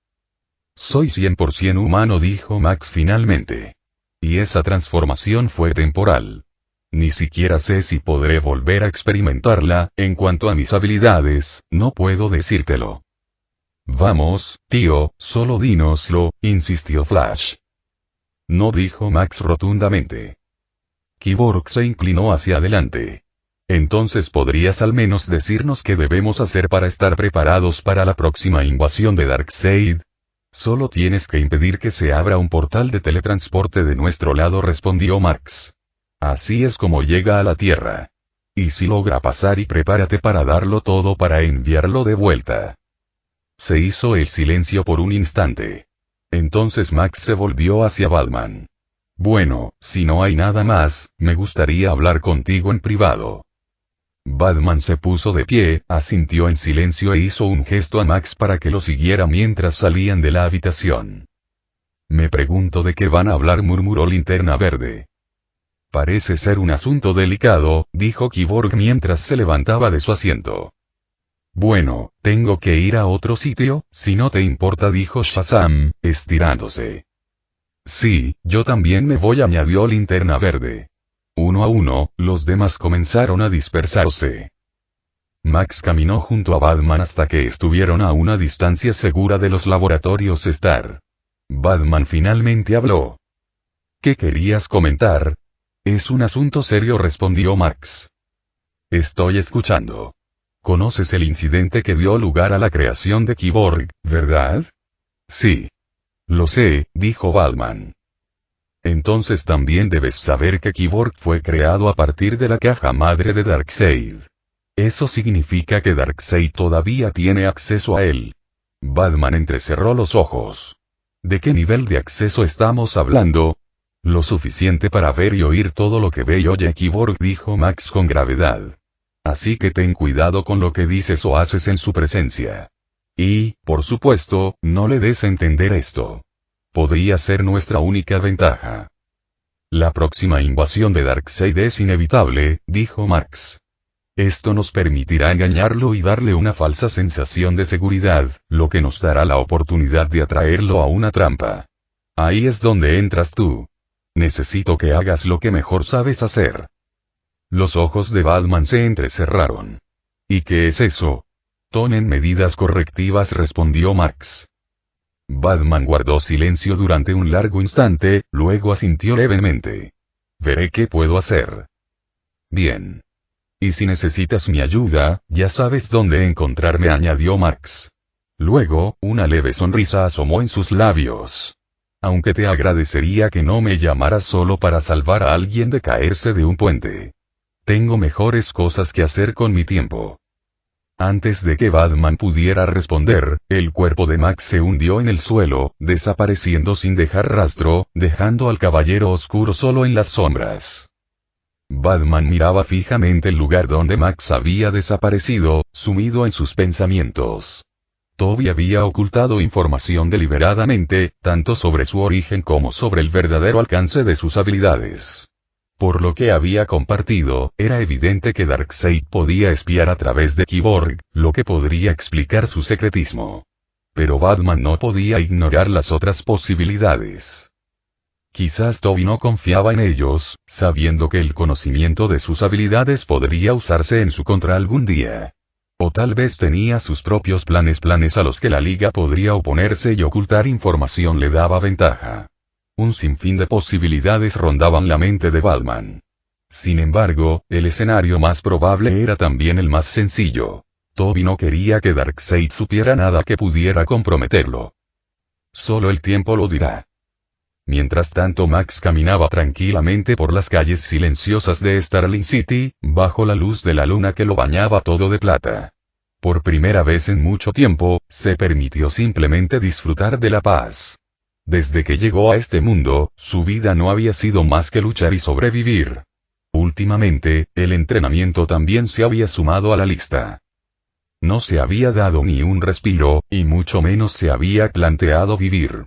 Soy 100% humano, dijo Max finalmente. Y esa transformación fue temporal. Ni siquiera sé si podré volver a experimentarla, en cuanto a mis habilidades, no puedo decírtelo. Vamos, tío, solo dínoslo, insistió Flash. No, dijo Max rotundamente. Cyborg se inclinó hacia adelante. Entonces podrías al menos decirnos qué debemos hacer para estar preparados para la próxima invasión de Darkseid. Solo tienes que impedir que se abra un portal de teletransporte de nuestro lado, respondió Max. Así es como llega a la Tierra. Y si logra pasar, y prepárate para darlo todo para enviarlo de vuelta. Se hizo el silencio por un instante. Entonces Max se volvió hacia Batman. Bueno, si no hay nada más, me gustaría hablar contigo en privado. Batman se puso de pie, asintió en silencio e hizo un gesto a Max para que lo siguiera mientras salían de la habitación. Me pregunto de qué van a hablar, murmuró Linterna Verde. Parece ser un asunto delicado, dijo Cyborg mientras se levantaba de su asiento. Bueno, tengo que ir a otro sitio, si no te importa, dijo Shazam, estirándose. Sí, yo también me voy, añadió Linterna Verde. Uno a uno, los demás comenzaron a dispersarse. Max caminó junto a Batman hasta que estuvieron a una distancia segura de los laboratorios Star. Batman finalmente habló. ¿Qué querías comentar? Es un asunto serio, respondió Max. Estoy escuchando. ¿Conoces el incidente que dio lugar a la creación de Cyborg, verdad? Sí. Lo sé, dijo Batman. Entonces también debes saber que Cyborg fue creado a partir de la caja madre de Darkseid. Eso significa que Darkseid todavía tiene acceso a él. Batman entrecerró los ojos. ¿De qué nivel de acceso estamos hablando? Lo suficiente para ver y oír todo lo que ve y oye Cyborg, dijo Max con gravedad. Así que ten cuidado con lo que dices o haces en su presencia. Y, por supuesto, no le des a entender esto. Podría ser nuestra única ventaja. La próxima invasión de Darkseid es inevitable, dijo Max. Esto nos permitirá engañarlo y darle una falsa sensación de seguridad, lo que nos dará la oportunidad de atraerlo a una trampa. Ahí es donde entras tú. Necesito que hagas lo que mejor sabes hacer. Los ojos de Batman se entrecerraron. ¿Y qué es eso? Tomen medidas correctivas, respondió Max. Batman guardó silencio durante un largo instante, luego asintió levemente. Veré qué puedo hacer. Bien. Y si necesitas mi ayuda, ya sabes dónde encontrarme, añadió Max. Luego, una leve sonrisa asomó en sus labios. Aunque te agradecería que no me llamaras solo para salvar a alguien de caerse de un puente. Tengo mejores cosas que hacer con mi tiempo. Antes de que Batman pudiera responder, el cuerpo de Max se hundió en el suelo, desapareciendo sin dejar rastro, dejando al Caballero Oscuro solo en las sombras. Batman miraba fijamente el lugar donde Max había desaparecido, sumido en sus pensamientos. Toby había ocultado información deliberadamente, tanto sobre su origen como sobre el verdadero alcance de sus habilidades. Por lo que había compartido, era evidente que Darkseid podía espiar a través de Cyborg, lo que podría explicar su secretismo. Pero Batman no podía ignorar las otras posibilidades. Quizás Toby no confiaba en ellos, sabiendo que el conocimiento de sus habilidades podría usarse en su contra algún día. O tal vez tenía sus propios planes a los que la Liga podría oponerse y ocultar información le daba ventaja. Un sinfín de posibilidades rondaban la mente de Batman. Sin embargo, el escenario más probable era también el más sencillo. Toby no quería que Darkseid supiera nada que pudiera comprometerlo. Solo el tiempo lo dirá. Mientras tanto Max caminaba tranquilamente por las calles silenciosas de Starling City, bajo la luz de la luna que lo bañaba todo de plata. Por primera vez en mucho tiempo, se permitió simplemente disfrutar de la paz. Desde que llegó a este mundo, su vida no había sido más que luchar y sobrevivir. Últimamente, el entrenamiento también se había sumado a la lista. No se había dado ni un respiro, y mucho menos se había planteado vivir.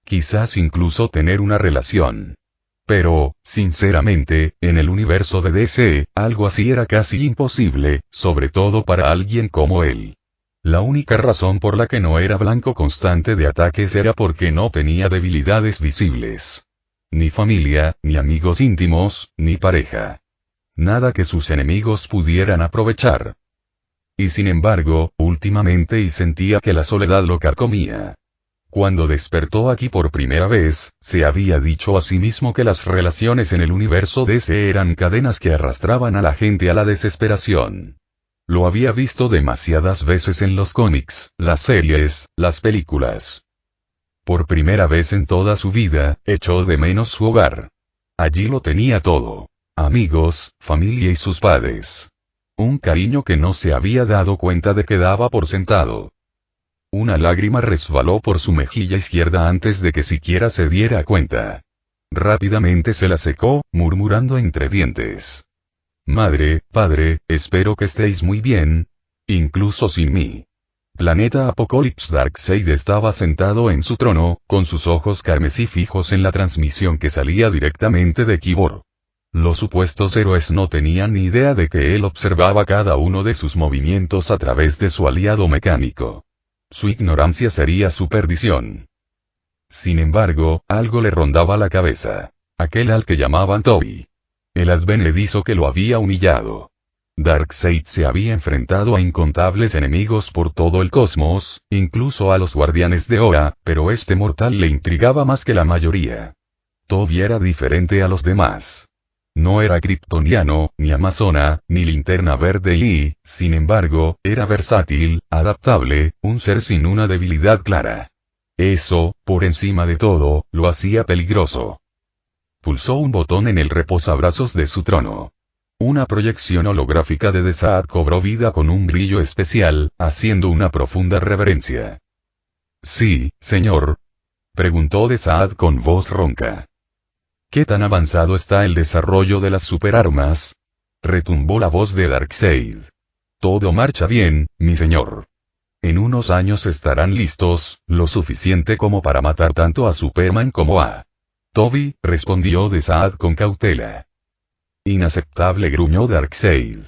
Quizás incluso tener una relación. Pero, sinceramente, en el universo de DC, algo así era casi imposible, sobre todo para alguien como él. La única razón por la que no era blanco constante de ataques era porque no tenía debilidades visibles. Ni familia, ni amigos íntimos, ni pareja. Nada que sus enemigos pudieran aprovechar. Y sin embargo, últimamente sentía que la soledad lo carcomía. Cuando despertó aquí por primera vez, se había dicho a sí mismo que las relaciones en el universo DC eran cadenas que arrastraban a la gente a la desesperación. Lo había visto demasiadas veces en los cómics, las series, las películas. Por primera vez en toda su vida, echó de menos su hogar. Allí lo tenía todo. Amigos, familia y sus padres. Un cariño que no se había dado cuenta de que daba por sentado. Una lágrima resbaló por su mejilla izquierda antes de que siquiera se diera cuenta. Rápidamente se la secó, murmurando entre dientes. Madre, padre, espero que estéis muy bien. Incluso sin mí. Planeta Apokolips. Darkseid estaba sentado en su trono, con sus ojos carmesí fijos en la transmisión que salía directamente de Cyborg. Los supuestos héroes no tenían ni idea de que él observaba cada uno de sus movimientos a través de su aliado mecánico. Su ignorancia sería su perdición. Sin embargo, algo le rondaba la cabeza. Aquel al que llamaban Toby. El advenedizo que lo había humillado. Darkseid se había enfrentado a incontables enemigos por todo el cosmos, incluso a los guardianes de Oa, pero este mortal le intrigaba más que la mayoría. Toby era diferente a los demás. No era kryptoniano, ni amazona, ni linterna verde y, sin embargo, era versátil, adaptable, un ser sin una debilidad clara. Eso, por encima de todo, lo hacía peligroso. Pulsó un botón en el reposabrazos de su trono. Una proyección holográfica de Desaad cobró vida con un brillo especial, haciendo una profunda reverencia. «Sí, señor», preguntó Desaad con voz ronca. «¿Qué tan avanzado está el desarrollo de las superarmas?», retumbó la voz de Darkseid. «Todo marcha bien, mi señor. En unos años estarán listos, lo suficiente como para matar tanto a Superman como a Toby», respondió Desaad con cautela. «Inaceptable», gruñó Darkseid.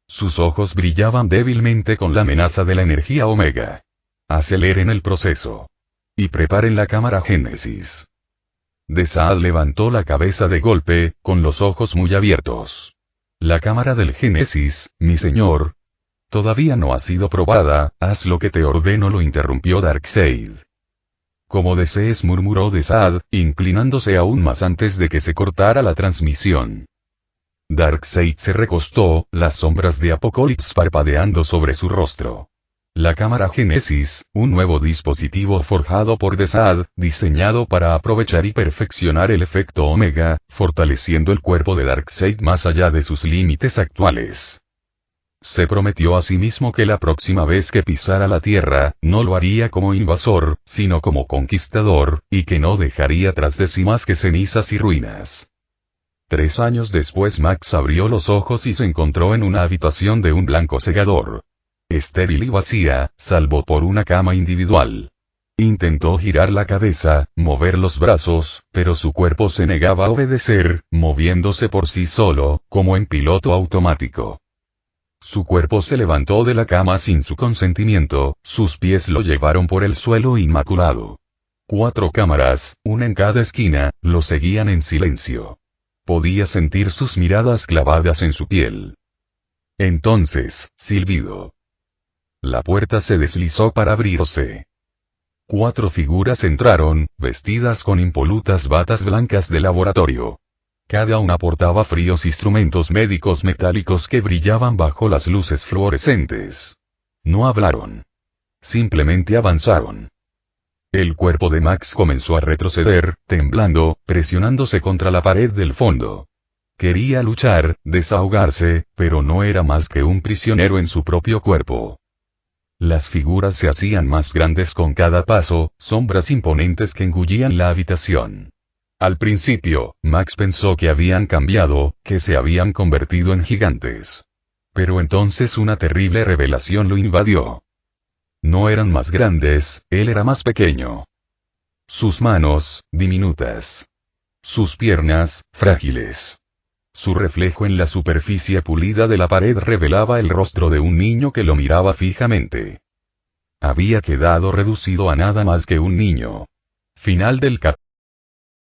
Sus ojos brillaban débilmente con la amenaza de la energía Omega. «Aceleren el proceso. Y preparen la cámara Génesis». Desaad levantó la cabeza de golpe, con los ojos muy abiertos. «La cámara del Génesis, mi señor. Todavía no ha sido probada, haz lo que te ordeno», lo interrumpió Darkseid. «Como desees», murmuró Desaad, inclinándose aún más antes de que se cortara la transmisión. Darkseid se recostó, las sombras de Apokolips parpadeando sobre su rostro. La cámara Génesis, un nuevo dispositivo forjado por Desaad, diseñado para aprovechar y perfeccionar el efecto Omega, fortaleciendo el cuerpo de Darkseid más allá de sus límites actuales. Se prometió a sí mismo que la próxima vez que pisara la Tierra, no lo haría como invasor, sino como conquistador, y que no dejaría tras de sí más que cenizas y ruinas. 3 años después Max abrió los ojos y se encontró en una habitación de un blanco cegador. Estéril y vacía, salvo por una cama individual. Intentó girar la cabeza, mover los brazos, pero su cuerpo se negaba a obedecer, moviéndose por sí solo, como en piloto automático. Su cuerpo se levantó de la cama sin su consentimiento, sus pies lo llevaron por el suelo inmaculado. 4 cámaras, una en cada esquina, lo seguían en silencio. Podía sentir sus miradas clavadas en su piel. Entonces, silbido. La puerta se deslizó para abrirse. 4 figuras entraron, vestidas con impolutas batas blancas de laboratorio. Cada una portaba fríos instrumentos médicos metálicos que brillaban bajo las luces fluorescentes. No hablaron. Simplemente avanzaron. El cuerpo de Max comenzó a retroceder, temblando, presionándose contra la pared del fondo. Quería luchar, desahogarse, pero no era más que un prisionero en su propio cuerpo. Las figuras se hacían más grandes con cada paso, sombras imponentes que engullían la habitación. Al principio, Max pensó que habían cambiado, que se habían convertido en gigantes. Pero entonces una terrible revelación lo invadió. No eran más grandes, él era más pequeño. Sus manos, diminutas. Sus piernas, frágiles. Su reflejo en la superficie pulida de la pared revelaba el rostro de un niño que lo miraba fijamente. Había quedado reducido a nada más que un niño. Final del capítulo.